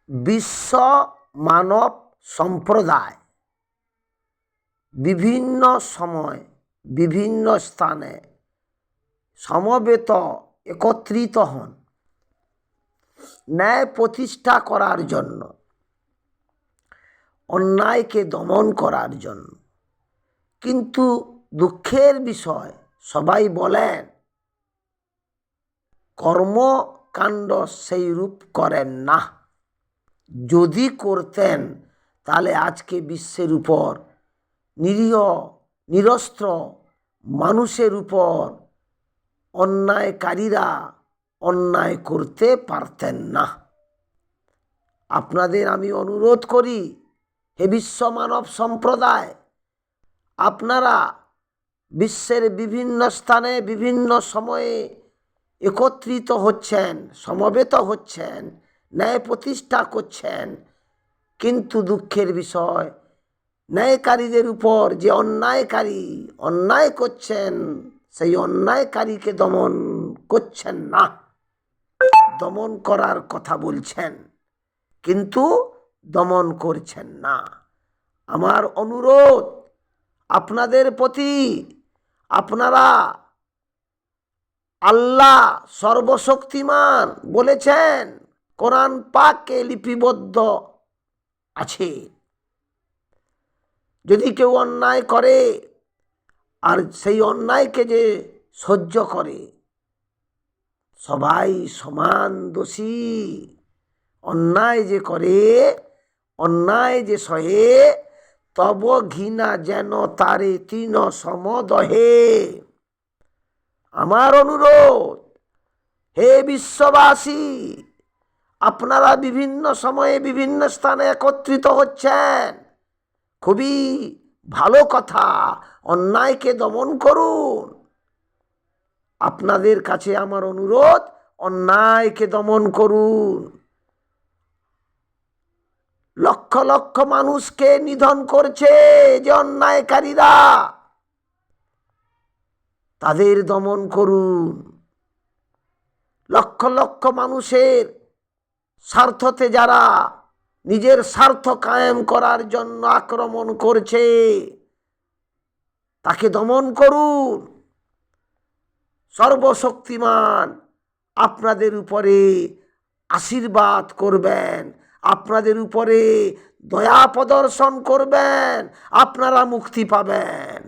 বিশ্ব মানব সম্প্রদায় বিভিন্ন সময় বিভিন্ন স্থানে সমবেত একত্রিত হন ন্যায় প্রতিষ্ঠা করার জন্য, অন্যায়কে দমন করার জন্য। কিন্তু দুঃখের বিষয়, সবাই বলেন কর্মকাণ্ড সেই রূপ করেন না। যদি করতেন তাহলে আজকে বিশ্বের উপর নিরীহ নিরস্ত্র মানুষের উপর অন্যায়কারীরা অন্যায় করতে পারতেন না। আপনাদের আমি অনুরোধ করি, হে বিশ্ব মানব সম্প্রদায়, আপনারা বিশ্বের বিভিন্ন স্থানে বিভিন্ন সময়ে একত্রিত হচ্ছেন, সমবেত হচ্ছেন, ন্যায় প্রতিষ্ঠা করছেন, কিন্তু দুঃখের বিষয় ন্যায়কারীদের উপর যে অন্যায়কারী অন্যায় করছেন সেই অন্যায়কারীকে দমন করছেন না। দমন করার কথা বলছেন কিন্তু দমন করছেন না। আমার অনুরোধ আপনাদের প্রতি, আপনারা আল্লাহ সর্বশক্তিমান বলেছেন, কোরআন পাকে লিপিবদ্ধ আছে, যদি কেউ অন্যায় করে আর সেই অন্যায়কে যে সহ্য করে, সবাই সমান দোষী। অন্যায় যে করে, অন্যায় যে সহে, তব ঘৃণা যেন তারে তৃণ সমদহে। আমার অনুরোধ, হে বিশ্ববাসী, আপনারা বিভিন্ন সময়ে বিভিন্ন স্থানে একত্রিত হচ্ছেন, খুবই ভালো কথা, অন্যায়কে দমন করুন। আপনাদের কাছে আমার অনুরোধ, অন্যায়কে দমন করুন। লক্ষ লক্ষ মানুষকে নিধন করছে যে অন্যায়কারীরা, তাদের দমন করুন। লক্ষ লক্ষ মানুষের স্বার্থতে যারা নিজের স্বার্থ কায়েম করার জন্য আক্রমণ করছে, তাকে দমন করুন। সর্বশক্তিমান আপনাদের উপরে আশীর্বাদ করবেন, আপনাদের উপরে দয়া প্রদর্শন করবেন, আপনারা মুক্তি পাবেন।